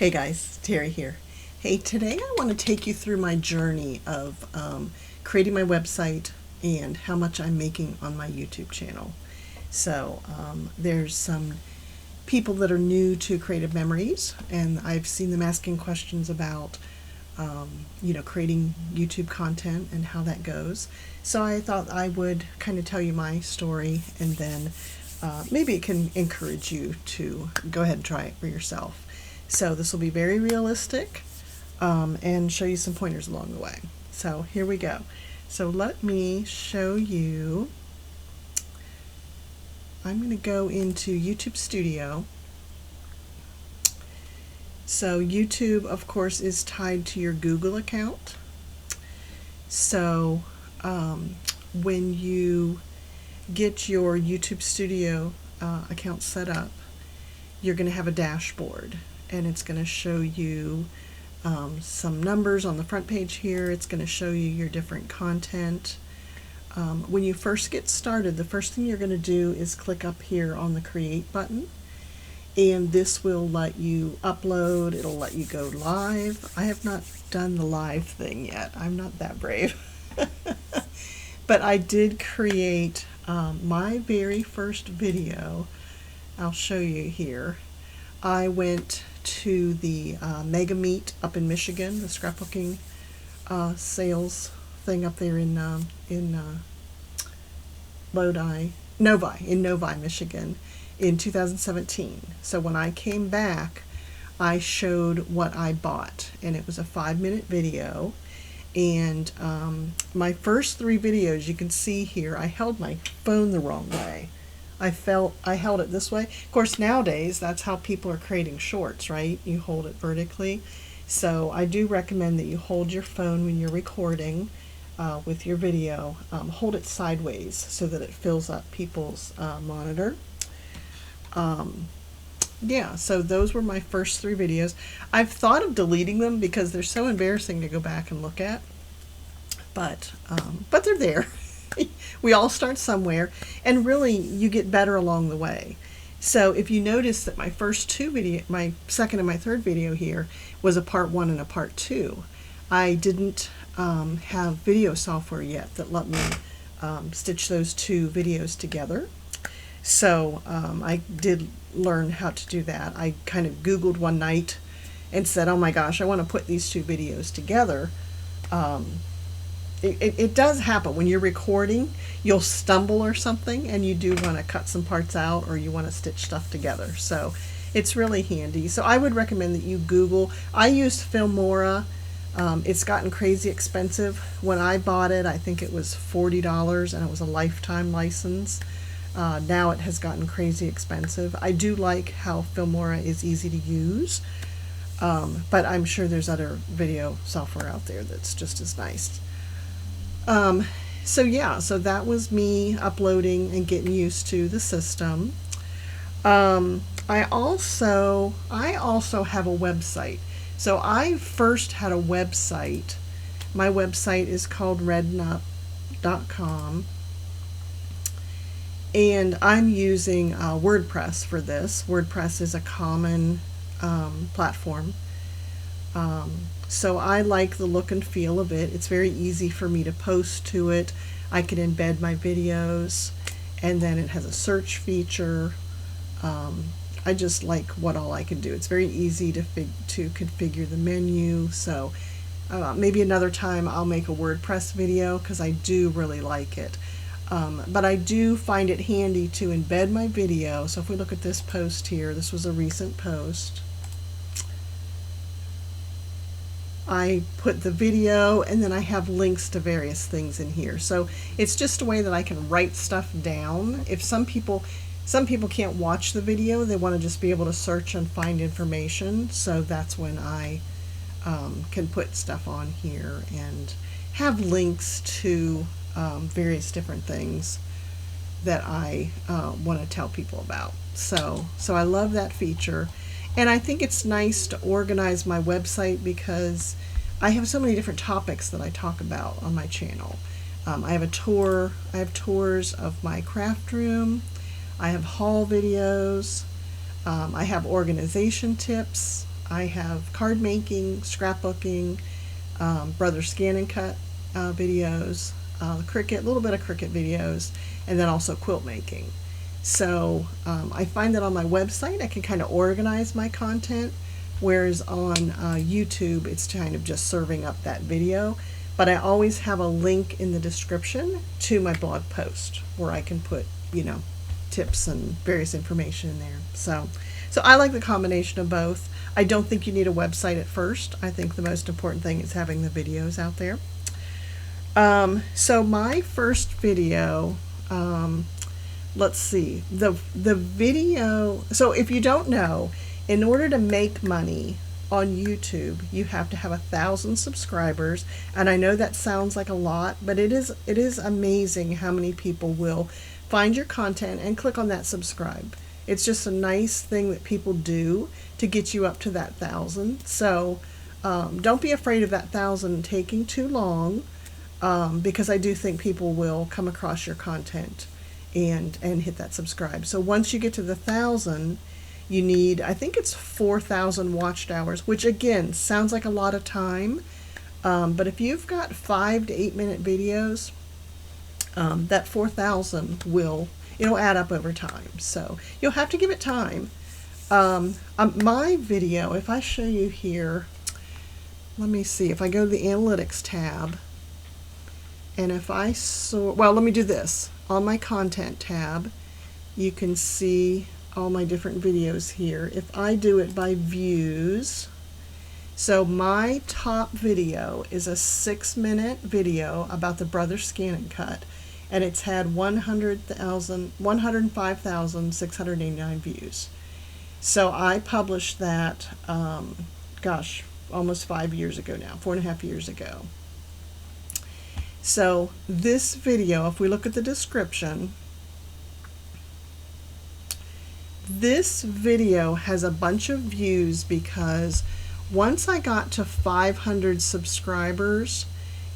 Hey guys, Terry here. Hey, today I want to take you through my journey of creating my website and how much I'm making on my YouTube channel. So there's some people that are new to Creative Memories, and I've seen them asking questions about creating YouTube content and how that goes. So I thought I would kind of tell you my story, and then maybe it can encourage you to go ahead and try it for yourself. So this will be very realistic and show you some pointers along the way. So here we go. So let me show you. I'm going to go into YouTube Studio. So YouTube, of course, is tied to your Google account. So when you get your YouTube Studio account set up, you're going to have a dashboard, and it's going to show you some numbers on the front page here. It's going to show you your different content. When you first get started, the first thing you're going to do is click up here on the Create button, and this will let you upload. It'll let you go live. I have not done the live thing yet. I'm not that brave. But I did create my very first video. I'll show you here. I went to the Mega Meet up in Michigan, the scrapbooking sales thing up there in Novi, Michigan, in 2017. So when I came back, I showed what I bought, and it was a 5-minute video. And my first 3 videos, you can see here, I held my phone the wrong way. I held it this way. Of course, nowadays, that's how people are creating shorts, right? You hold it vertically. So I do recommend that you hold your phone when you're recording with your video. Hold it sideways so that it fills up people's monitor. Yeah, so those were my first 3 videos. I've thought of deleting them because they're so embarrassing to go back and look at. But they're there. We all start somewhere, and really you get better along the way. So if you notice that my first 2 video, my second and my third video here, was a part 1 and a part 2. I didn't have video software yet that let me stitch those 2 videos together. So I did learn how to do that. I kind of Googled one night and said, oh my gosh, I want to put these 2 videos together. It does happen when you're recording. You'll stumble or something, and you do want to cut some parts out, or you want to stitch stuff together. So it's really handy. So I would recommend that you Google. I used Filmora. It's gotten crazy expensive. When I bought it, I think it was $40, and it was a lifetime license. Now it has gotten crazy expensive. I do like how Filmora is easy to use, but I'm sure there's other video software out there that's just as nice. So yeah, so that was me uploading and getting used to the system. I also have a website. So I first had a website. My website is called rednup.com, and I'm using WordPress for this. WordPress is a common platform. So I like the look and feel of it. It's very easy for me to post to it. I can embed my videos, and then it has a search feature. I just like what all I can do. It's very easy to configure the menu. So maybe another time I'll make a WordPress video, because I do really like it. But I do find it handy to embed my video. So if we look at this post here, this was a recent post. I put the video, and then I have links to various things in here. So it's just a way that I can write stuff down. If some people can't watch the video, they want to just be able to search and find information. So that's when I can put stuff on here and have links to various different things that I want to tell people about. So I love that feature. And I think it's nice to organize my website because I have so many different topics that I talk about on my channel. I have tours of my craft room. I have haul videos. I have organization tips. I have card making, scrapbooking, brother scan and cut videos, Cricut, a little bit of Cricut videos, and then also quilt making. So I find that on my website I can kind of organize my content, whereas on YouTube it's kind of just serving up that video. But I always have a link in the description to my blog post where I can put, tips and various information in there. So I like the combination of both. I don't think you need a website at first. I think the most important thing is having the videos out there. So my first video, let's see, the video, so if you don't know, in order to make money on YouTube, you have to have 1,000 subscribers. And I know that sounds like a lot, but it is amazing how many people will find your content and click on that subscribe. It's just a nice thing that people do to get you up to that 1,000. So don't be afraid of that 1,000 taking too long, because I do think people will come across your content and hit that subscribe. So once you get to the 1,000, you need, I think it's 4,000 watched hours, which again sounds like a lot of time, but if you've got 5 to 8 minute videos, that 4,000 it'll add up over time. So you'll have to give it time. My video, if I show you here, let me see, if I go to the analytics tab, and if I well, let me do this. On my content tab, you can see all my different videos here. If I do it by views, so my top video is a 6-minute video about the brother scan and cut, and it's had 105,689 views. So I published that, gosh, almost 5 years ago now, 4.5 years ago. So this video, if we look at the description, this video has a bunch of views because once I got to 500 subscribers,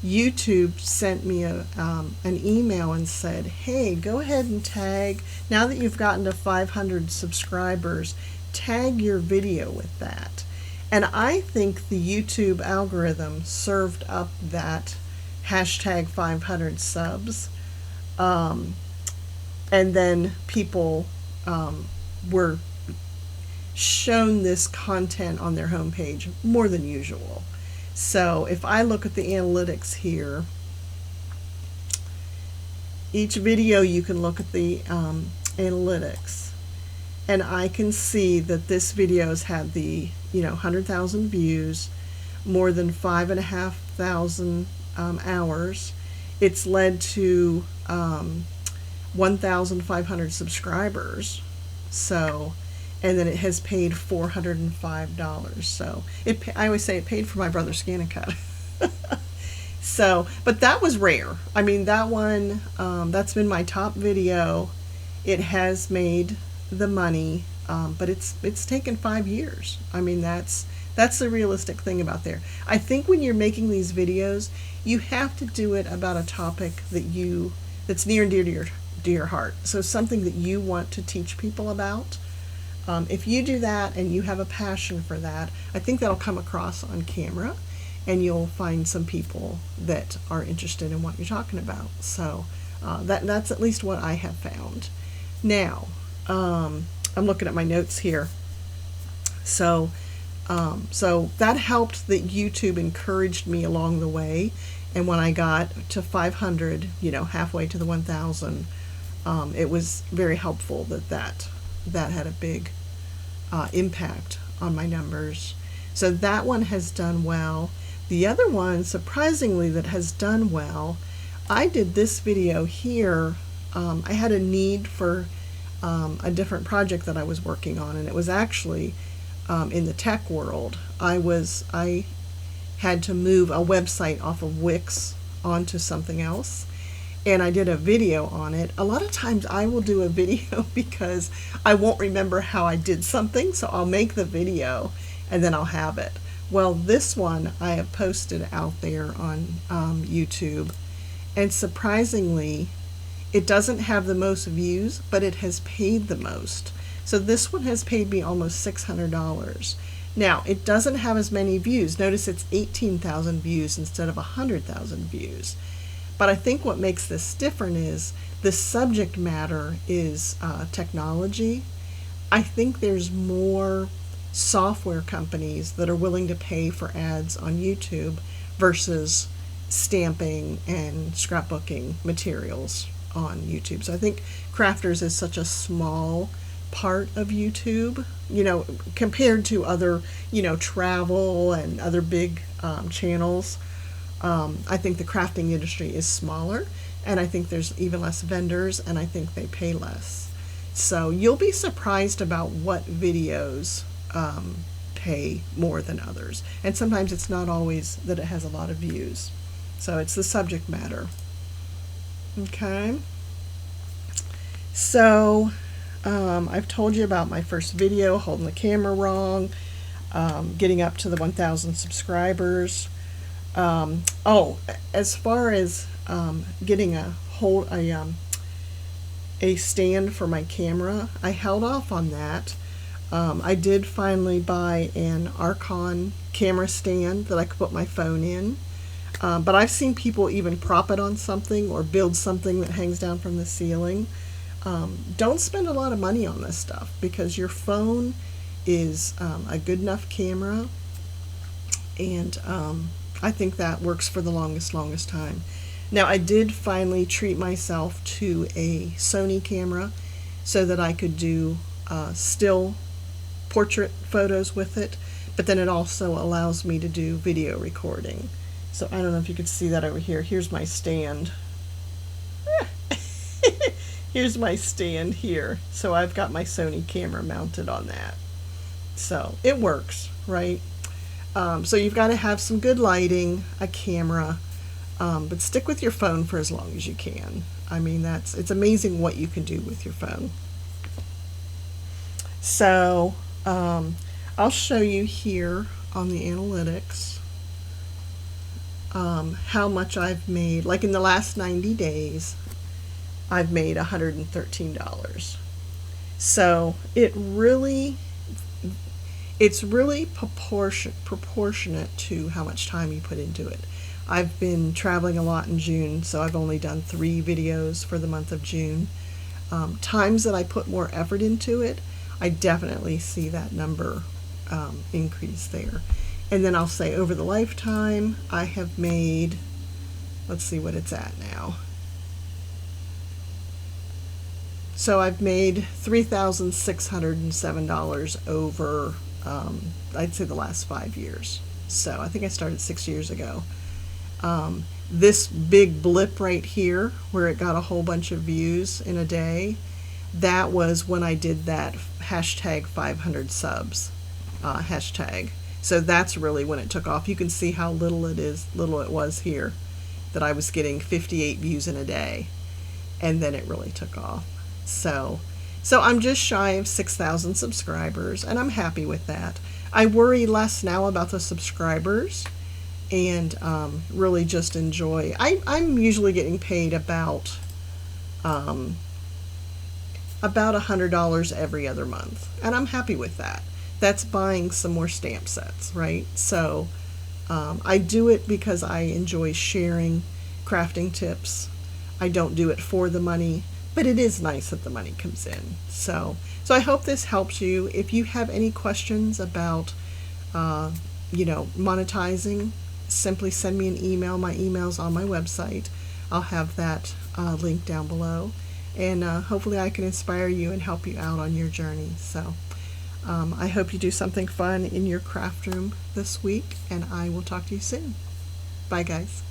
YouTube sent me an email and said, hey, go ahead and tag, now that you've gotten to 500 subscribers, tag your video with that. And I think the YouTube algorithm served up that hashtag 500 subs, and then people were shown this content on their homepage more than usual. So if I look at the analytics here, each video you can look at the analytics, and I can see that this video's had the 100,000 views, more than 5,500 hours. It's led to 1,500 subscribers. So, and then it has paid $405. So I always say it paid for my brother scan and cut. So, but that was rare. I mean, that one, that's been my top video. It has made the money, but it's taken 5 years. I mean, that's the realistic thing about there. I think when you're making these videos, you have to do it about a topic that's near and dear to your heart. So something that you want to teach people about. If you do that and you have a passion for that, I think that'll come across on camera, and you'll find some people that are interested in what you're talking about. So that's at least what I have found. Now, I'm looking at my notes here. So that helped that YouTube encouraged me along the way. And when I got to 500, halfway to the 1,000, it was very helpful that had a big impact on my numbers. So that one has done well. The other one, surprisingly, that has done well, I did this video here. I had a need for a different project that I was working on, and it was actually in the tech world. I had to move a website off of Wix onto something else, and I did a video on it. A lot of times I will do a video because I won't remember how I did something, so I'll make the video and then I'll have it. Well, this one I have posted out there on YouTube, and surprisingly, it doesn't have the most views, but it has paid the most. So this one has paid me almost $600. Now, it doesn't have as many views. Notice it's 18,000 views instead of 100,000 views. But I think what makes this different is the subject matter is technology. I think there's more software companies that are willing to pay for ads on YouTube versus stamping and scrapbooking materials on YouTube. So I think crafters is such a small part of YouTube, you know, compared to other, you know, travel and other big channels. I think the crafting industry is smaller, and I think there's even less vendors, and I think they pay less. So you'll be surprised about what videos pay more than others. And sometimes it's not always that it has a lot of views. So it's the subject matter. Okay. So I've told you about my first video, holding the camera wrong, getting up to the 1,000 subscribers. Oh, as far as getting a stand for my camera, I held off on that. I did finally buy an Arkon camera stand that I could put my phone in. But I've seen people even prop it on something or build something that hangs down from the ceiling. Don't spend a lot of money on this stuff, because your phone is a good enough camera, and I think that works for the longest time. Now, I did finally treat myself to a Sony camera so that I could do still portrait photos with it, but then it also allows me to do video recording. So I don't know if you can see that over here. Here's my stand. Here's my stand here. So I've got my Sony camera mounted on that. So it works, right? So you've got to have some good lighting, a camera, but stick with your phone for as long as you can. I mean, it's amazing what you can do with your phone. So I'll show you here on the analytics how much I've made. Like in the last 90 days, I've made $113. So it's really proportionate to how much time you put into it. I've been traveling a lot in June, so I've only done 3 videos for the month of June. Times that I put more effort into it, I definitely see that number increase there. And then I'll say over the lifetime, I have made, let's see what it's at now. So I've made $3,607 over, I'd say the last 5 years. So I think I started 6 years ago. This big blip right here, where it got a whole bunch of views in a day, that was when I did that hashtag 500 subs hashtag. So that's really when it took off. You can see how little it was here, that I was getting 58 views in a day, and then it really took off. So I'm just shy of 6,000 subscribers, and I'm happy with that. I worry less now about the subscribers, and really just enjoy. I'm usually getting paid about $100 every other month, and I'm happy with that. That's buying some more stamp sets, right? So I do it because I enjoy sharing crafting tips. I don't do it for the money, but it is nice that the money comes in. So I hope this helps you. If you have any questions about monetizing, simply send me an email. My email's on my website. I'll have that link down below, and hopefully I can inspire you and help you out on your journey. So I hope you do something fun in your craft room this week, and I will talk to you soon. Bye, guys.